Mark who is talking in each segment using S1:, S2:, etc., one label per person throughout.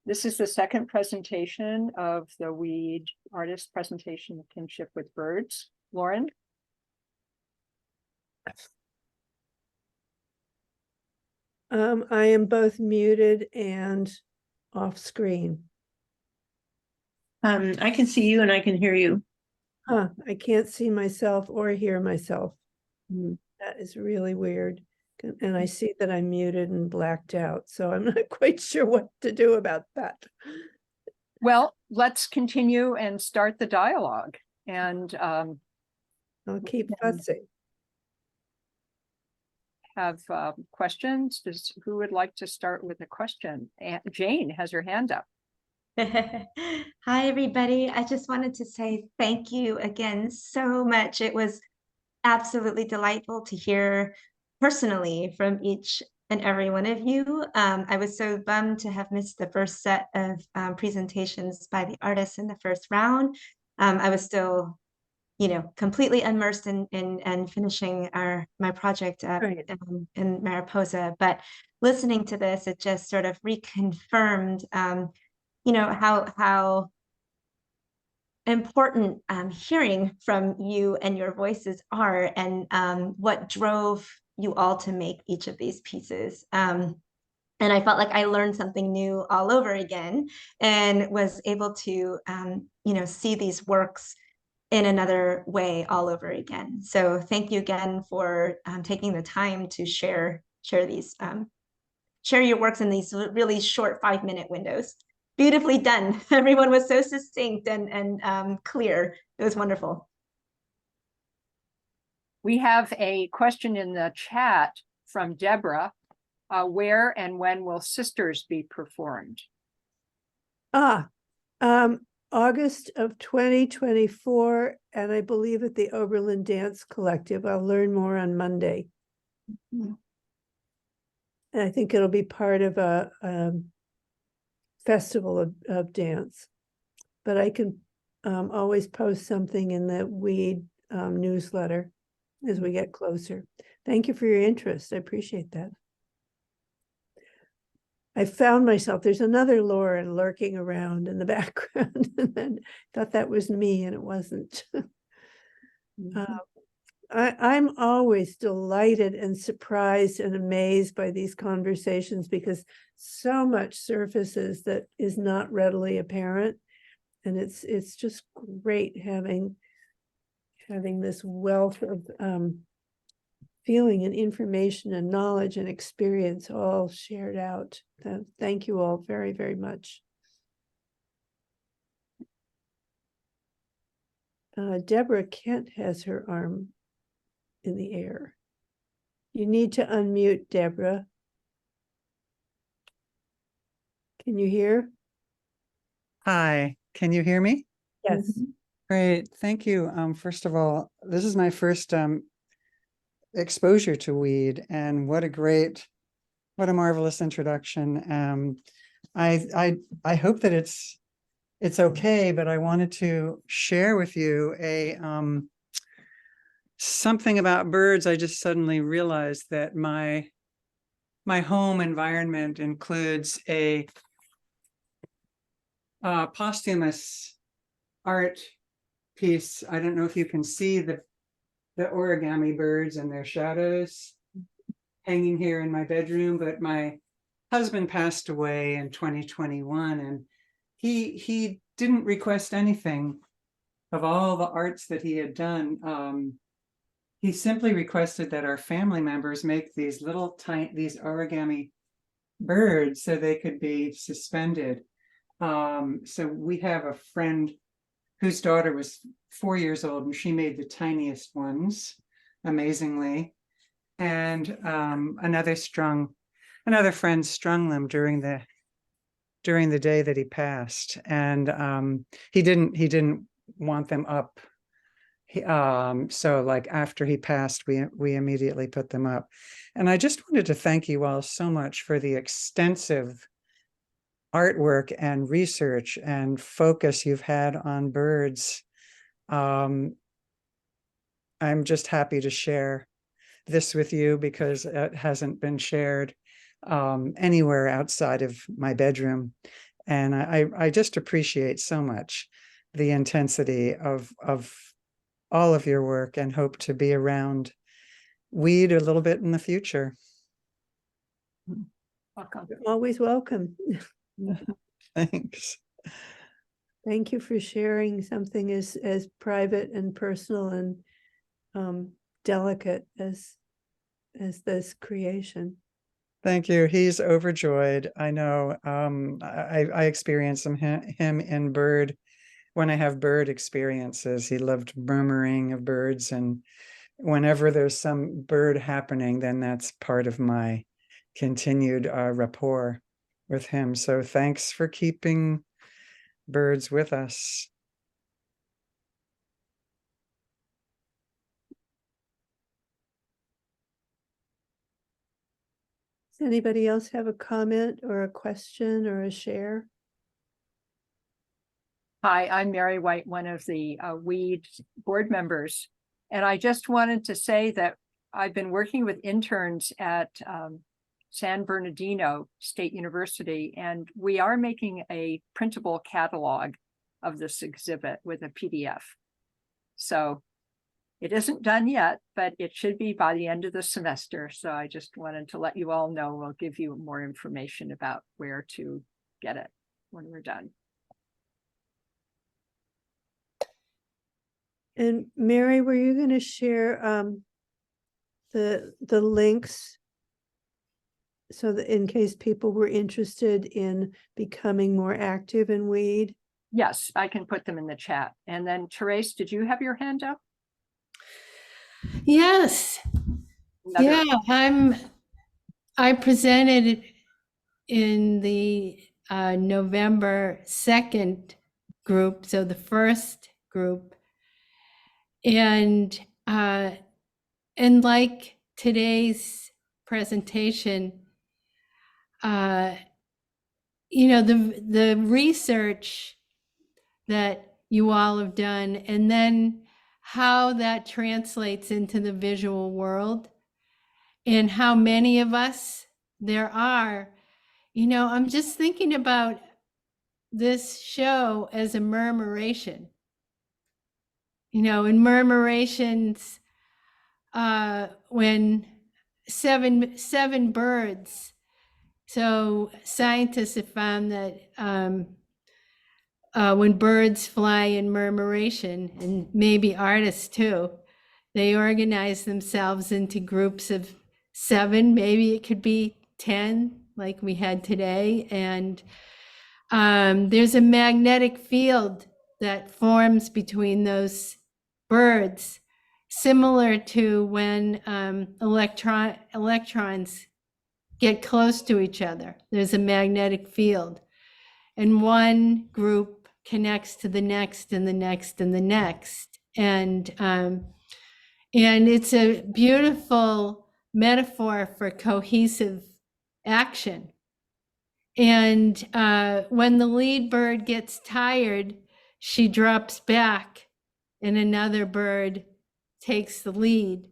S1: This is the second presentation of the Weed artist presentation of Kinship with Birds. Lauren?
S2: I am both muted and off screen.
S3: I can see you and I can hear you.
S2: I can't see myself or hear myself.
S3: Mm.
S2: That is really weird. And I see that I'm muted and blacked out, so I'm not quite sure what to do about that.
S1: Well, let's continue and start the dialogue. And
S2: I'll keep fussing.
S1: have questions. Who would like to start with a question? Jane has her hand up.
S4: Hi, everybody. I just wanted to say thank you again so much. It was absolutely delightful to hear personally from each and every one of you. I was so bummed to have missed the first set of presentations by the artists in the first round. I was still, completely immersed in finishing my project in Mariposa. But listening to this, it just sort of reconfirmed, how important hearing from you and your voices are, and what drove you all to make each of these pieces. And I felt like I learned something new all over again, and was able to, see these works in another way all over again. So thank you again for taking the time to share these, share your works in these really short 5-minute windows. Beautifully done. Everyone was so succinct and clear. It was wonderful.
S1: We have a question in the chat from Deborah. Where and when will Sisters be performed?
S2: August of 2024, and I believe at the Oberlin Dance Collective. I'll learn more on Monday. Mm-hmm. And I think it'll be part of a festival of dance. But I can always post something in the Weed newsletter as we get closer. Thank you for your interest. I appreciate that. I found myself, there's another Lauren lurking around in the background, and then thought that was me, and it wasn't. I'm always delighted and surprised and amazed by these conversations, because so much surfaces that is not readily apparent. And it's just great having this wealth of feeling and information and knowledge and experience all shared out. Thank you all very, very much. Deborah Kent has her arm in the air. You need to unmute, Deborah. Can you hear?
S5: Hi, can you hear me?
S2: Yes.
S5: Great, thank you. First of all, this is my first exposure to Weed, and what a marvelous introduction. I hope that it's okay, but I wanted to share with you something about birds. I just suddenly realized that my home environment includes a posthumous art piece. I don't know if you can see the origami birds and their shadows hanging here in my bedroom, but my husband passed away in 2021, and he didn't request anything of all the arts that he had done. He simply requested that our family members make these these origami birds so they could be suspended. So we have a friend whose daughter was 4 years old, and she made the tiniest ones, amazingly. And another friend strung them during the day that he passed, and he didn't want them up. So like after he passed, we immediately put them up. And I just wanted to thank you all so much for the extensive artwork and research and focus you've had on birds. I'm just happy to share this with you, because it hasn't been shared anywhere outside of my bedroom. And I just appreciate so much the intensity of all of your work, and hope to be around weed a little bit in the future.
S1: Welcome.
S2: Always welcome.
S5: Thanks.
S2: Thank you for sharing something as private and personal and delicate as this creation.
S5: Thank you. He's overjoyed. I know. I experience him in bird when I have bird experiences. He loved murmuring of birds, and whenever there's some bird happening, then that's part of my continued rapport with him. So thanks for keeping birds with us.
S2: Does anybody else have a comment or a question or a share?
S1: Hi, I'm Mary White, one of the WEED board members. And I just wanted to say that I've been working with interns at San Bernardino State University, and we are making a printable catalog of this exhibit with a PDF. So it isn't done yet, but it should be by the end of the semester. So I just wanted to let you all know. We'll give you more information about where to get it when we're done.
S2: And Mary, were you going to share the links so that in case people were interested in becoming more active in weed?
S1: Yes, I can put them in the chat. And then Therese, did you have your hand up?
S6: Yes.
S1: Another-
S6: Yeah, I presented in the November 2nd group, so the first group. And like today's presentation, the research that you all have done, and then how that translates into the visual world, and how many of us there are. I'm just thinking about this show as a murmuration. In murmurations, when seven birds, so scientists have found that when birds fly in murmuration, and maybe artists too, they organize themselves into groups of 7, maybe it could be 10 like we had today. And there's a magnetic field that forms between those birds, similar to when electrons get close to each other. There's a magnetic field, and one group connects to the next and the next and the next. And it's a beautiful metaphor for cohesive action. And when the lead bird gets tired, she drops back and another bird takes the lead.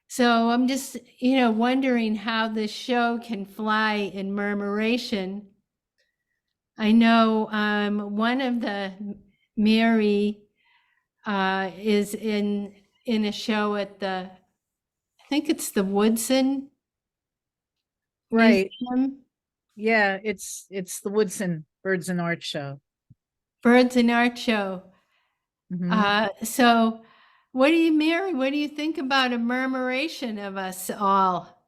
S6: So I'm just, wondering how this show can fly in murmuration. I know one of the Mary is in a show at I think it's the Woodson.
S7: Right.
S6: Museum.
S7: Yeah, it's the Woodson Birds and Art Show.
S6: Birds and Art Show.
S7: Mhm.
S6: So Mary, what do you think about a murmuration of us all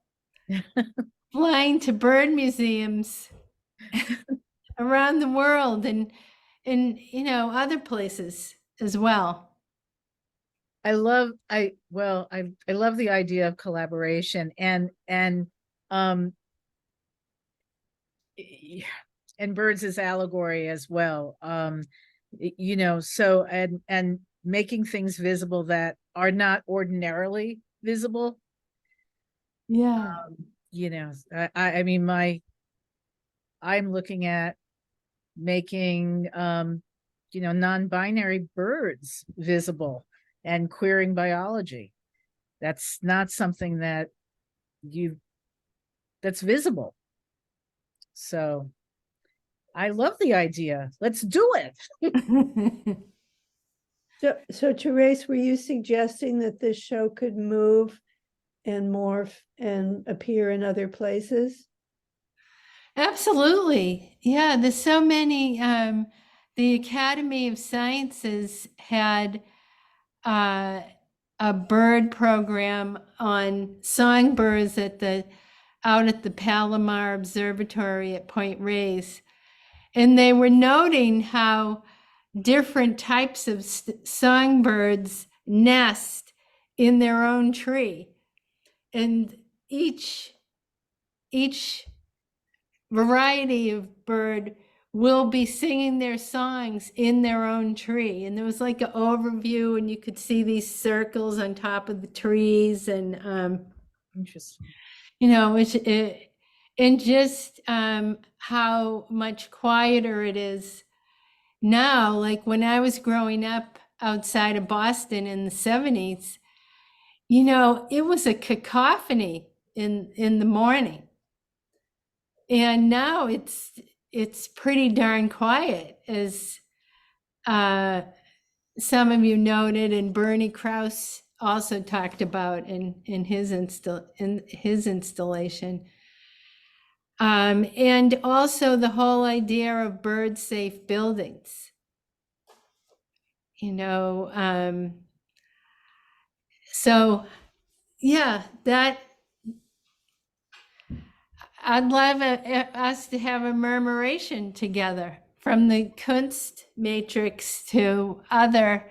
S6: flying to bird museums around the world and other places as well?
S7: I love the idea of collaboration and birds as allegory as well. So and making things visible that are not ordinarily visible.
S6: Yeah.
S7: I mean, I'm looking at making non-binary birds visible and queering biology. That's not something that's visible. So I love the idea. Let's do it.
S2: So Therese, were you suggesting that this show could move and morph and appear in other places?
S6: Absolutely. Yeah, there's so many. The Academy of Sciences had a bird program on songbirds out at the Palomar Observatory at Point Reyes. And they were noting how different types of songbirds nest in their own tree. And each variety of bird will be singing their songs in their own tree. And there was like an overview, and you could see these circles on top of the trees, and
S7: Interesting.
S6: and just how much quieter it is now. Like when I was growing up outside of Boston in the 70s, it was a cacophony in the morning. And now it's pretty darn quiet, as some of you noted, and Bernie Krause also talked about in his installation. And also the whole idea of bird safe buildings. So yeah, I'd love us to have a murmuration together, from the Kunst Matrix to other,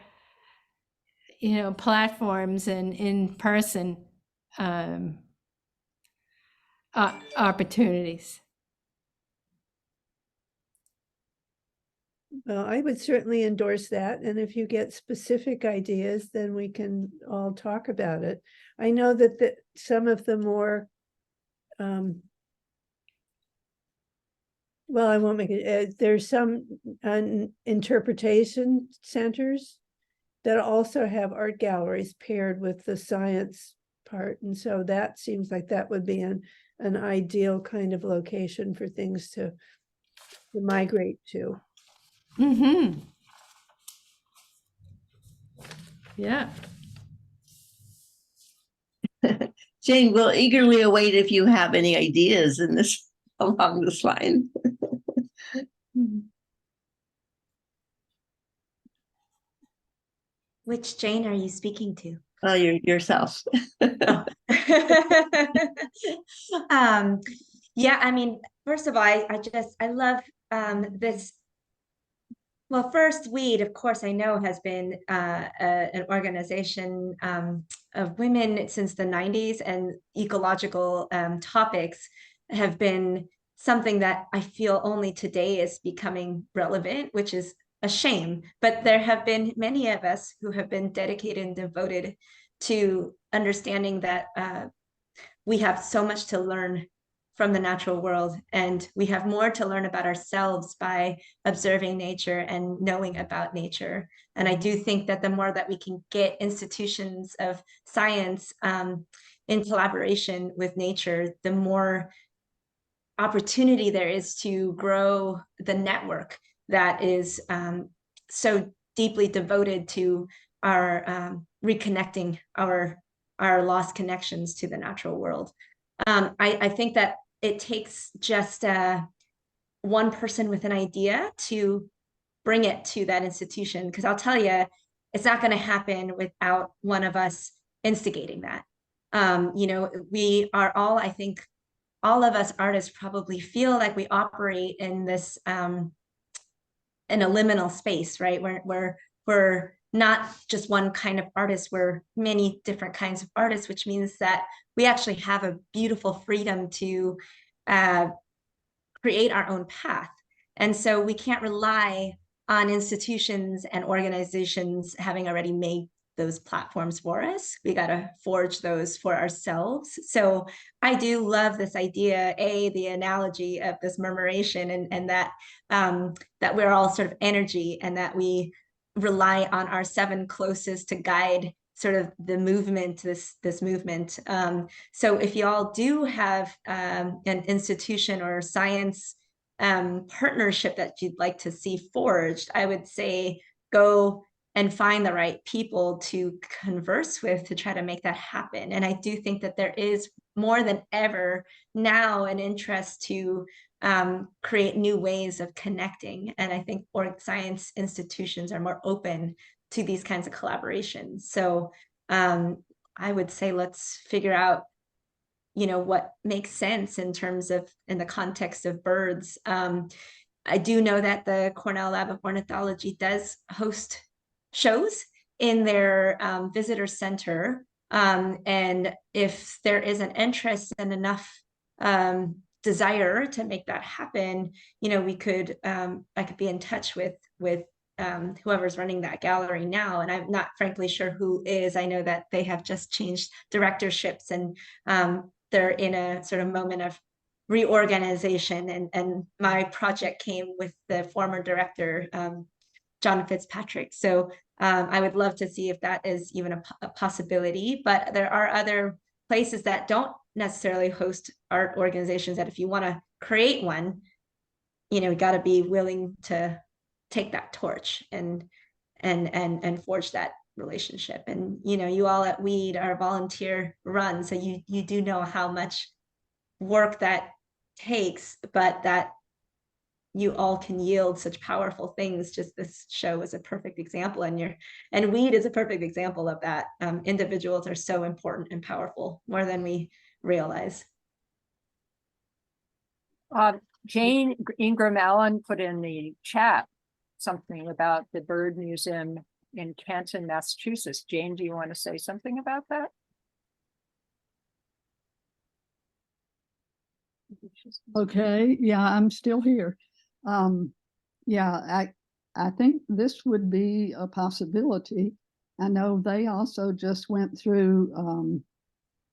S6: platforms and in-person opportunities.
S2: Well, I would certainly endorse that. And if you get specific ideas, then we can all talk about it. I know that some of the more, well, I won't make it, there's some interpretation centers that also have art galleries paired with the science part. And so that seems like that would be an ideal kind of location for things to migrate to.
S6: Mm-hmm. Yeah.
S3: Jane, we'll eagerly await if you have any ideas in this along this line.
S4: Which Jane are you speaking to?
S3: Oh, yourself.
S4: Oh. Yeah, I mean, first of all, I love this. Well, first, WEED, of course, I know has been an organization of women since the 90s, and ecological topics have been something that I feel only today is becoming relevant, which is a shame. But there have been many of us who have been dedicated and devoted to understanding that we have so much to learn from the natural world, and we have more to learn about ourselves by observing nature and knowing about nature. And I do think that the more that we can get institutions of science in collaboration with nature, the more opportunity there is to grow the network that is so deeply devoted to our reconnecting our lost connections to the natural world. I think that it takes just one person with an idea to bring it to that institution, because I'll tell you, it's not going to happen without one of us instigating that. We are all, I think, all of us artists probably feel like we operate in this in a liminal space, right? Where we're not just one kind of artist, we're many different kinds of artists, which means that we actually have a beautiful freedom to create our own path. And so we can't rely on institutions and organizations having already made those platforms for us. We got to forge those for ourselves. So I do love this idea, the analogy of this murmuration, and that that we're all sort of energy, and that we rely on our seven closest to guide sort of the movement, this movement. So if you all do have an institution or science partnership that you'd like to see forged, I would say go and find the right people to converse with to try to make that happen. And I do think that there is more than ever now an interest to create new ways of connecting. And I think org science institutions are more open to these kinds of collaborations. So I would say let's figure out, you know, what makes sense in terms of in the context of birds. I do know that the Cornell Lab of Ornithology does host shows in their visitor center. And if there is an interest and enough desire to make that happen, you know, we could, I could be in touch with whoever's running that gallery now. And I'm not frankly sure who is. I know that they have just changed directorships, and they're in a sort of moment of reorganization. And my project came with the former director, John Fitzpatrick. So I would love to see if that is even a possibility. But there are other places that don't necessarily host art organizations that if you want to create one, you know, you got to be willing to take that torch and forge that relationship. And you know, you all at Weed are volunteer run, so you do know how much work that takes, but that you all can yield such powerful things. Just this show is a perfect example, and Weed is a perfect example of that. Individuals are so important and powerful, more than we realize.
S1: Jane Ingram Allen put in the chat something about the Bird Museum in Canton, Massachusetts. Jane, do you want to say something about that?
S8: Okay, yeah, I'm still here. Yeah, I think this would be a possibility. I know they also just went through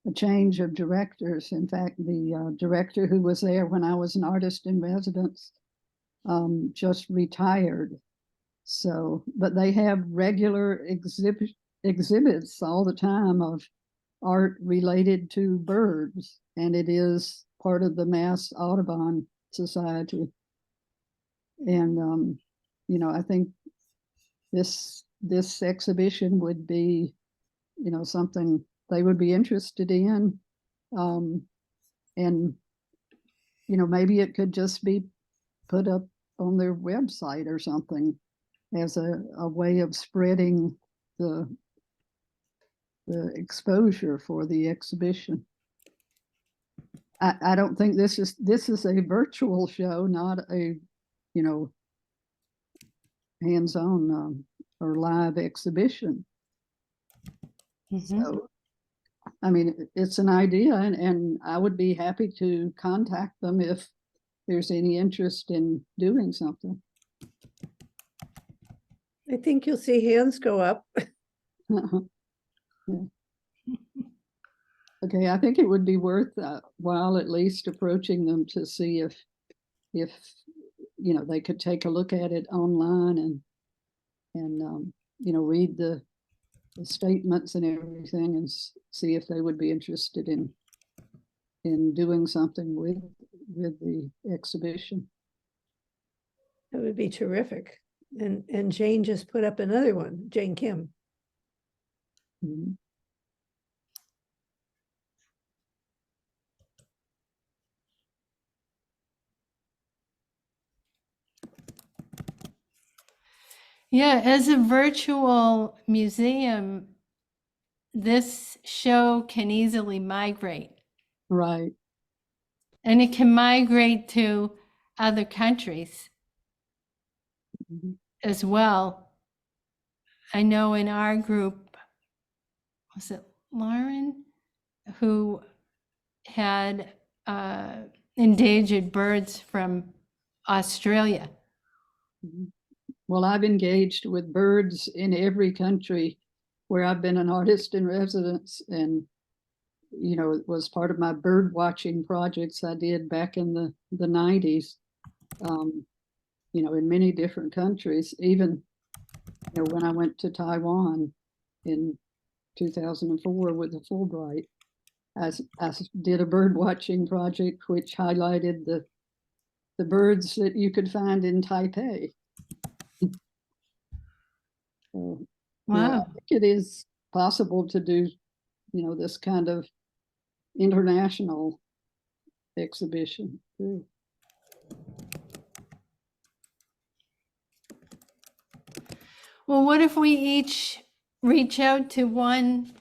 S8: a change of directors. In fact, the director who was there when I was an artist in residence just retired. So, but they have regular exhibits all the time of art related to birds, and it is part of the Mass Audubon Society. And you know, I think this exhibition would be, you know, something they would be interested in. And you know, maybe it could just be put up on their website or something as a way of spreading the exposure for the exhibition. I don't think this is a virtual show, not a, you know, hands-on or live exhibition. So, I mean, it's an idea, and I would be happy to contact them if there's any interest in doing something.
S2: I think you'll see hands go up.
S8: Yeah. Okay, I think it would be worth a while at least approaching them to see if you know, they could take a look at it online and you know, read the statements and everything and see if they would be interested in doing something with the exhibition.
S2: That would be terrific. And Jane just put up another one, Jane Kim.
S8: Mhm.
S6: Yeah, as a virtual museum, this show can easily migrate,
S8: Right.
S6: and it can migrate to other countries
S8: Mhm.
S6: as well. I know in our group, was it Lauren, who had endangered birds from Australia?
S8: Mhm. Well, I've engaged with birds in every country where I've been an artist in residence, and you know, it was part of my bird watching projects I did back in the 90s. You know, in many different countries, even, you know, when I went to Taiwan in 2004 with the Fulbright, I did a bird watching project which highlighted the the birds that you could find in Taipei. So, yeah, I
S6: Wow.
S8: think it is possible to do, this kind of international exhibition too.
S6: Well, what if we each reach out to one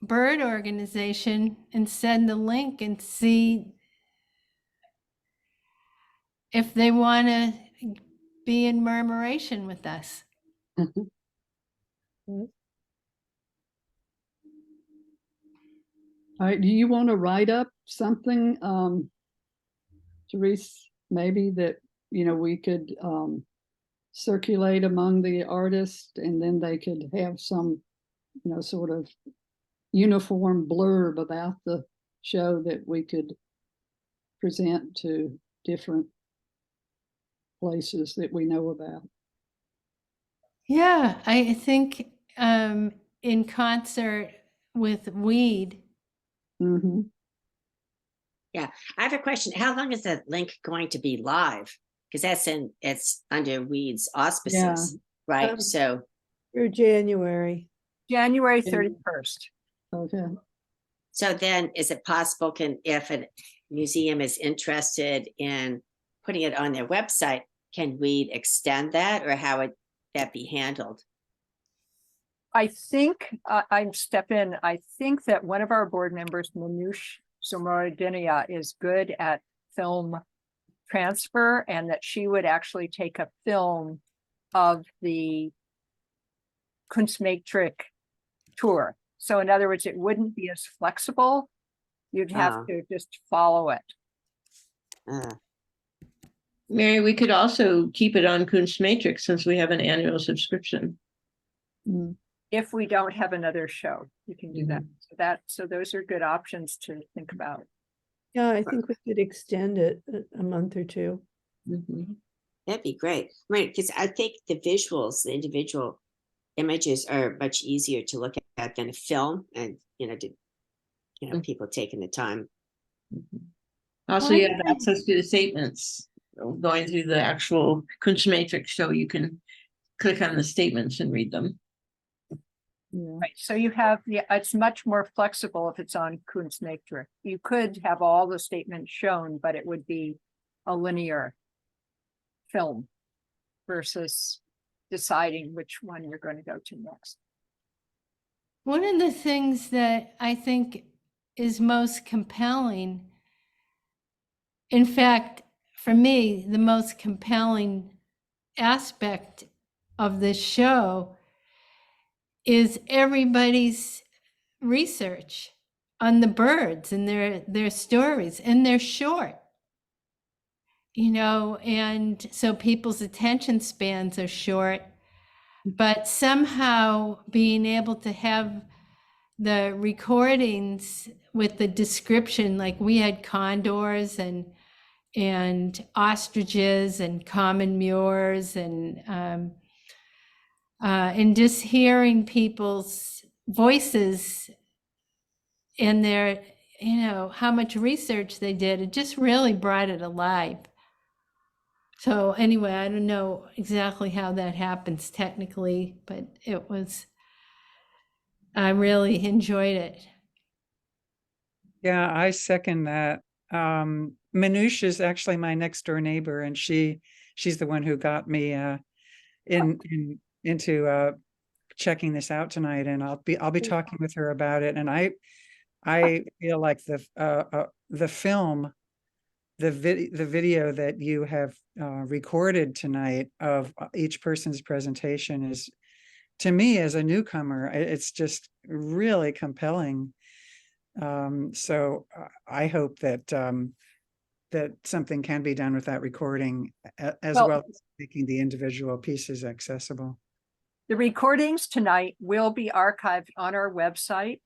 S6: bird organization and send the link and see if they want to be in murmuration with us?
S8: All right, do you want to write up something, Therese, maybe that, we could circulate among the artists, and then they could have some, sort of uniform blurb about the show that we could present to different places that we know about.
S6: Yeah, I think in concert with Weed.
S8: Mm-hmm.
S9: I have a question. How long is that link going to be live? Because it's under Weed's auspices, right? So
S2: Through January.
S1: January
S8: Yeah.
S1: 31st.
S8: Okay.
S9: so then is it possible if a museum is interested in putting it on their website, can Weed extend that, or how would that be handled?
S1: I think, I'm step in, I think that one of our board members, Manoush Somorodiniya, is good at film transfer, and that she would actually take a film of the Kunstmatrix tour. So in other words, it wouldn't be as flexible. You'd have
S9: Ah.
S1: to just follow it.
S3: Mary, we could also keep it on Kunstmatrix since we have an annual subscription.
S1: If we don't have another show, you can do that. So those are good options to think about.
S2: Yeah, I think we could extend it a month or two.
S9: That'd be great, right? Because I think the visuals, the individual images, are much easier to look at than a film, and people taking the time.
S3: Also, you have access to the statements going through the actual Kunstmatrix, so you can click on the statements and read them.
S1: Right, so you have, it's much more flexible if it's on Kunstmatrix. You could have all the statements shown, but it would be a linear film versus deciding which one you're going to go to next.
S6: One of the things that I think is most compelling, in fact, for me, the most compelling aspect of this show is everybody's research on the birds and their stories, and they're short, and so people's attention spans are short, but somehow being able to have the recordings with the description, like we had condors and ostriches and common mures, and just hearing people's voices and their, how much research they did, it just really brought it alive. So anyway, I don't know exactly how that happens technically, but I really enjoyed it.
S5: Yeah, I second that. Manoush is actually my next door neighbor, and she's the one who got me into checking this out tonight, and I'll be talking with her about it. And I feel like the film, the video that you have recorded tonight of each person's presentation is, to me as a newcomer, it's just really compelling. So I hope that that something can be done with that recording, as well as making the individual pieces accessible.
S1: The recordings tonight will be archived on our website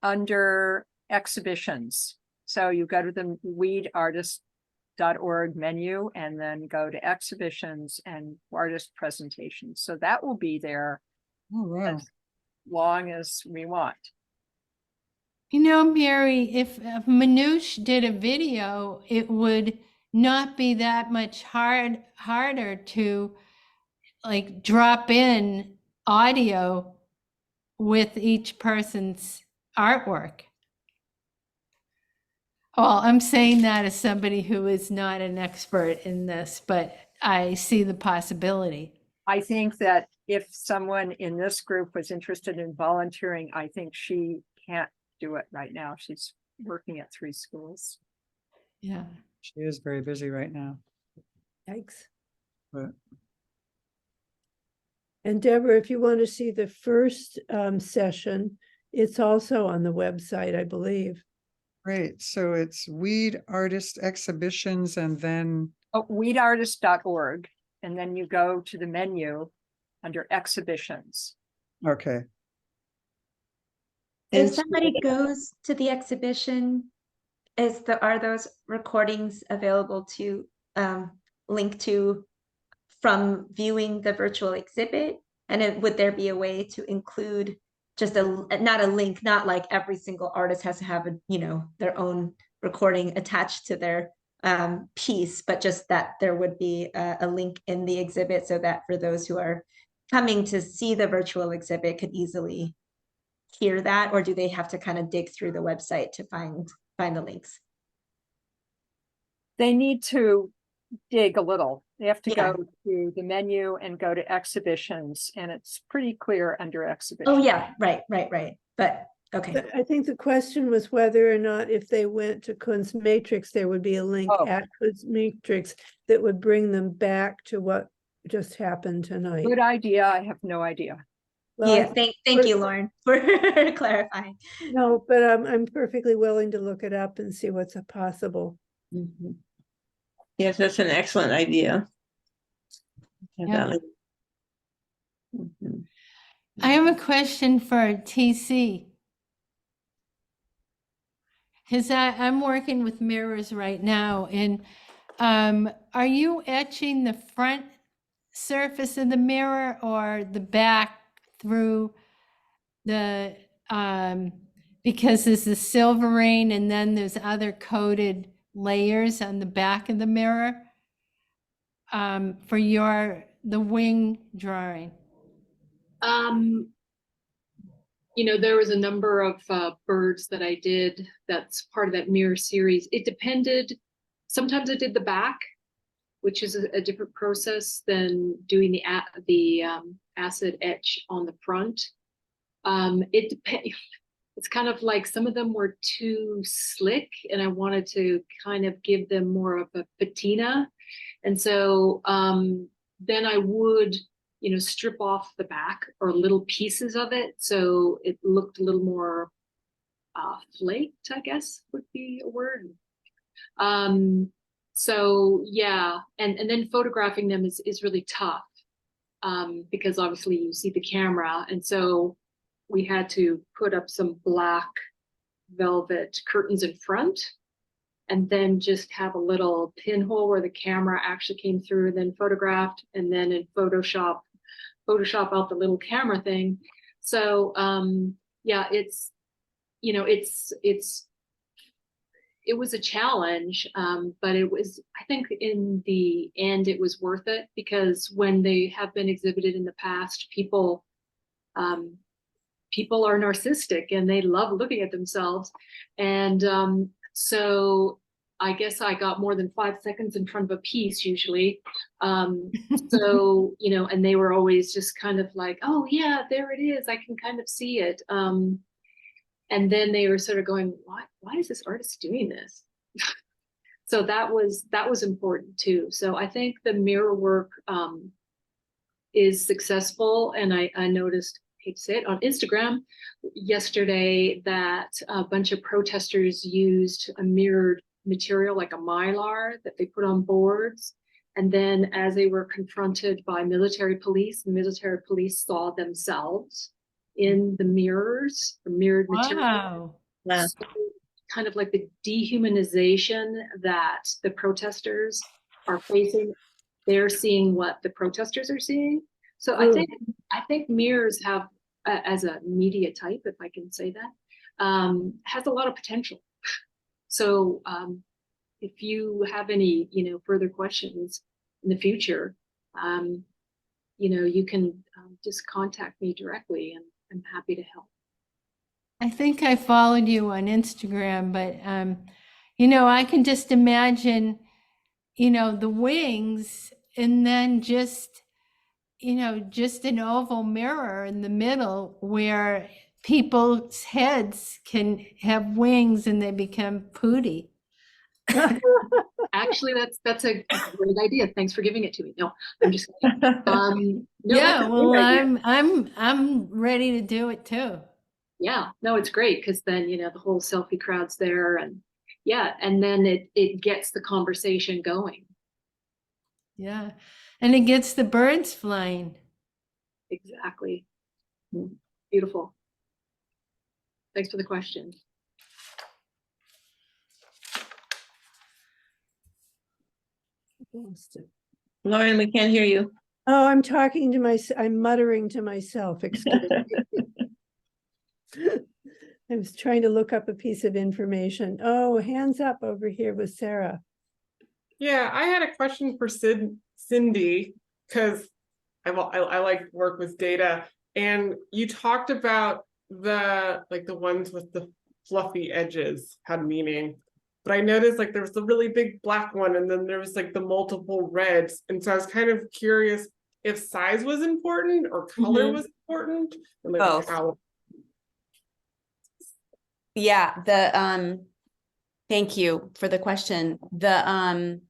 S1: under exhibitions. So you go to the weedartist.org menu and then go to exhibitions and artist presentations. So that will be there as long as we want.
S6: Mary, if Manoush did a video, it would not be that much harder to like drop in audio with each person's artwork? Well, I'm saying that as somebody who is not an expert in this, but I see the possibility.
S1: I think that if someone in this group was interested in volunteering, I think she can't do it right now. She's working at 3 schools.
S6: Yeah.
S5: She is very busy right now,
S2: Yikes.
S5: but
S2: And Deborah, if you want to see the first session, it's also on the website, I believe.
S5: great. So it's Weed Artist Exhibitions and then,
S1: Oh, weedartist.org, and then you go to the menu under exhibitions.
S5: okay.
S4: If
S3: And
S4: somebody goes to the exhibition, are those recordings available to link to from viewing the virtual exhibit? And would there be a way to include just not a link, not like every single artist has to have their own recording attached to their piece, but just that there would be a link in the exhibit so that for those who are coming to see the virtual exhibit could easily hear that, or do they have to kind of dig through the website to find the links?
S1: They need to dig a little. They have to
S4: Yeah.
S1: go to the menu and go to exhibitions, and it's pretty clear under exhibitions.
S4: Oh yeah, right. But okay.
S2: But I think the question was whether or not if they went to Kunstmatrix, there would be a link
S1: Oh.
S2: at Kunstmatrix that would bring them back to what just happened tonight.
S1: Good idea. I have no idea.
S2: Well, I
S4: Yeah, thank you, Lauren, for clarifying.
S2: No, but I'm perfectly willing to look it up and see what's possible.
S3: Mhm. Yes, that's an excellent idea.
S6: Yeah.
S3: Mhm.
S6: I have a question for TC. Because I'm working with mirrors right now, and are you etching the front surface of the mirror or the back through the, because there's the silvering and then there's other coated layers on the back of the mirror for the wing drawing?
S10: There was a number of birds that I did that's part of that mirror series. It depended. Sometimes I did the back, which is a different process than doing the acid etch on the front. It depends. It's kind of like some of them were too slick, and I wanted to kind of give them more of a patina. And so then I would strip off the back or little pieces of it, so it looked a little more flaked, I guess would be a word. So yeah, and then photographing them is really tough because obviously you see the camera, and so we had to put up some black velvet curtains in front, and then just have a little pinhole where the camera actually came through, and then photographed, and then in Photoshop out the little camera thing. So yeah, it was a challenge, but I think in the end it was worth it, because when they have been exhibited in the past, people are narcissistic and they love looking at themselves. And so I guess I got more than 5 seconds in front of a piece usually. So, and they were always just kind of like, oh yeah, there it is. I can kind of see it. And then they were sort of going, why is this artist doing this? So that was important too. So I think the mirror work is successful. And I noticed, I hate to say it, on Instagram yesterday that a bunch of protesters used a mirrored material like a mylar that they put on boards. And then as they were confronted by military police, the military police saw themselves in the mirrors, the mirrored material.
S6: Wow.
S3: Yeah.
S10: So kind of like the dehumanization that the protesters are facing, they're seeing what the protesters are seeing. So I think mirrors have, as a media type, if I can say that, has a lot of potential. So if you have any, further questions in the future, you can just contact me directly, and I'm happy to help.
S6: I think I followed you on Instagram, but I can just imagine, the wings, and then just an oval mirror in the middle where people's heads can have wings and they become Pootie.
S10: Actually, that's a great idea. Thanks for giving it to me. No, I'm just kidding. No, that's
S6: Yeah,
S10: a
S6: well,
S10: great idea.
S6: I'm ready to do it too.
S10: Yeah, no, it's great because then the whole selfie crowd's there, and yeah, and then it gets the conversation going.
S6: Yeah, and it gets the birds flying.
S10: Exactly. Beautiful. Thanks for the question.
S3: Lauren, we can't hear you.
S2: Oh, I'm talking to myself. I'm muttering to myself. Excuse me. I was trying to look up a piece of information. Oh, hands up over here with Sarah.
S11: Yeah, I had a question for Cindy, because I like work with data, and you talked about the ones with the fluffy edges had meaning, but I noticed there was the really big black one, and then there was the multiple reds, and so I was kind of curious if size was important or color was important, and
S12: Both.
S11: how.
S12: Yeah, thank you for the question. The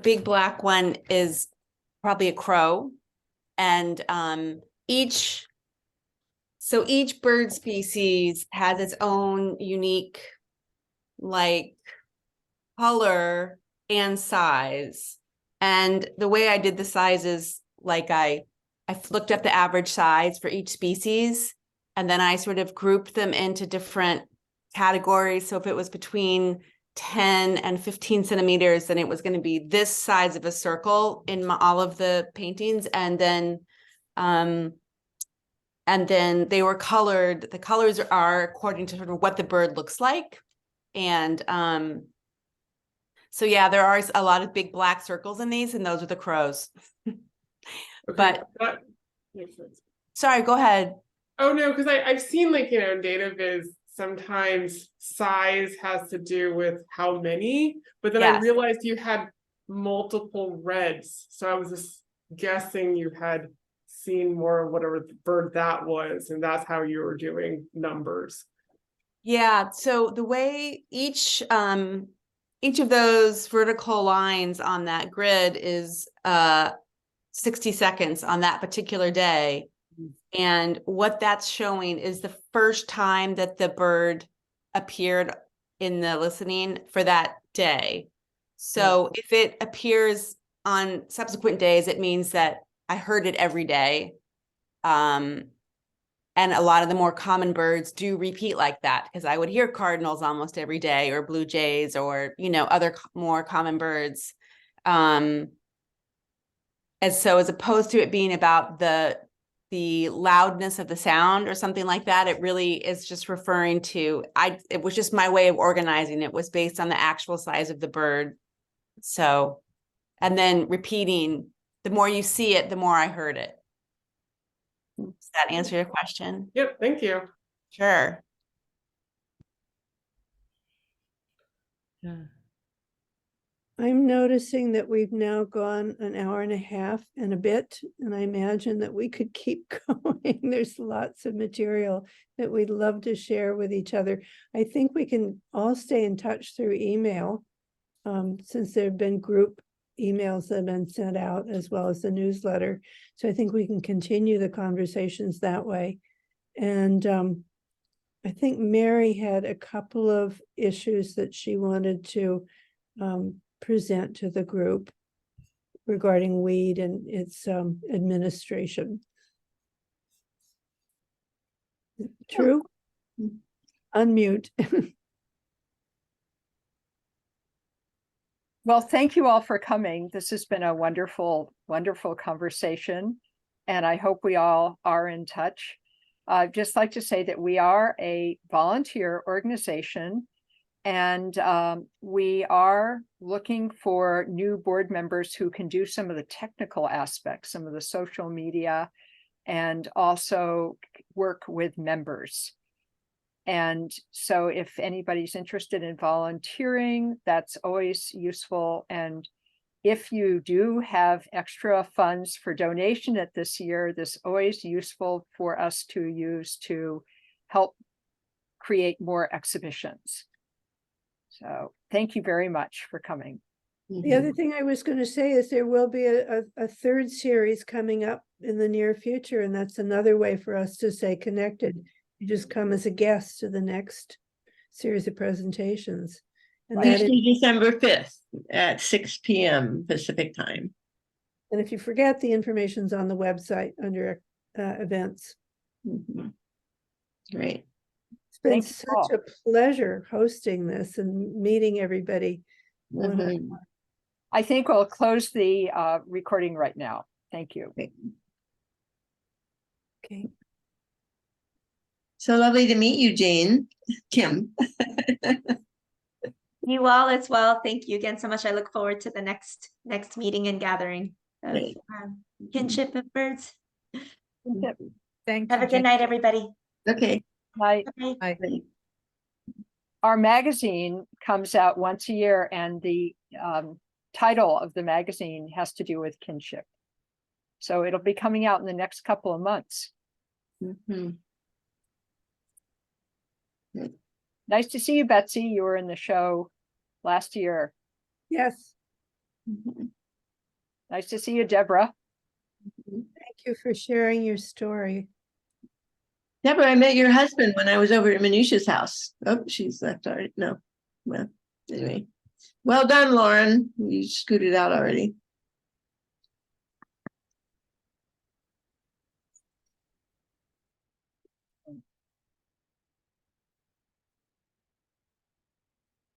S12: big black one is probably a crow, and each bird species has its own unique color and size. And the way I did the sizes, I looked up the average size for each species, and then I sort of grouped them into different categories. So if it was between 10 and 15 centimeters, then it was going to be this size of a circle in all of the paintings. And then they were colored. The colors are according to sort of what the bird looks like. And so yeah, there are a lot of big black circles in these, and those are the crows.
S11: Okay,
S12: But
S11: that makes sense.
S12: sorry, go ahead.
S11: Oh no, because I've seen in data viz sometimes size has to do with how many, but then I
S12: Yes.
S11: realized you had multiple reds, so I was just guessing you had seen more of whatever bird that was, and that's how you were doing numbers.
S12: Yeah, so the way each of those vertical lines on that grid is 60 seconds on that particular day. And what that's showing is the first time that the bird appeared in the listening for that day. So if it appears on subsequent days, it means that I heard it every day. And a lot of the more common birds do repeat like that, because I would hear cardinals almost every day, or blue jays, or, other more common birds. And so as opposed to it being about the loudness of the sound or something like that, it really is just referring to, it was just my way of organizing. It was based on the actual size of the bird. So, and then repeating, the more you see it, the more I heard it. Does that answer your question?
S11: Yep, thank you.
S12: Sure.
S6: Yeah.
S2: I'm noticing that we've now gone an hour and a half and a bit, and I imagine that we could keep going. There's lots of material that we'd love to share with each other. I think we can all stay in touch through email, since there have been group emails that have been sent out, as well as the newsletter. So I think we can continue the conversations that way. And I think Mary had a couple of issues that she wanted to present to the group regarding weed and its administration. True? Unmute.
S1: Well, thank you all for coming. This has been a wonderful, wonderful conversation, and I hope we all are in touch. I'd just like to say that we are a volunteer organization, And we are looking for new board members who can do some of the technical aspects, some of the social media, and also work with members. And so if anybody's interested in volunteering, that's always useful. And if you do have extra funds for donation at this year, this is always useful for us to use to help create more exhibitions. So thank you very much for coming.
S2: The other thing I was going to say is there will be a third series coming up in the near future, and that's another way for us to stay connected. You just come as a guest to the next series of presentations. And that
S3: Tuesday, December 5th at 6 p.m. Pacific time.
S2: and if you forget, the information's on the website under events.
S3: Mhm. Great.
S2: It's been
S1: Thank you
S2: such
S1: all.
S2: a pleasure hosting this and meeting everybody.
S3: Mhm.
S1: I think we'll close the recording right now. Thank you.
S2: Okay.
S3: So lovely to meet you, Jane. Kim.
S4: You all as well. Thank you again so much. I look forward to the next meeting and gathering of
S3: Great.
S4: Kinship of Birds.
S7: Thank
S4: Have
S7: you.
S4: a good night, everybody.
S3: Okay.
S1: Bye.
S4: Bye.
S7: Bye.
S1: Our magazine comes out once a year, and the title of the magazine has to do with kinship. So it'll be coming out in the next couple of months.
S3: Mhm.
S1: Nice to see you, Betsy. You were in the show last year.
S2: Yes,
S3: Mhm.
S1: Nice to see you, Deborah.
S2: thank you for sharing your story.
S3: Deborah, I met your husband when I was over at Manusha's house. Oh, she's left already. No. Well, anyway. Well done, Lauren. You scooted out already.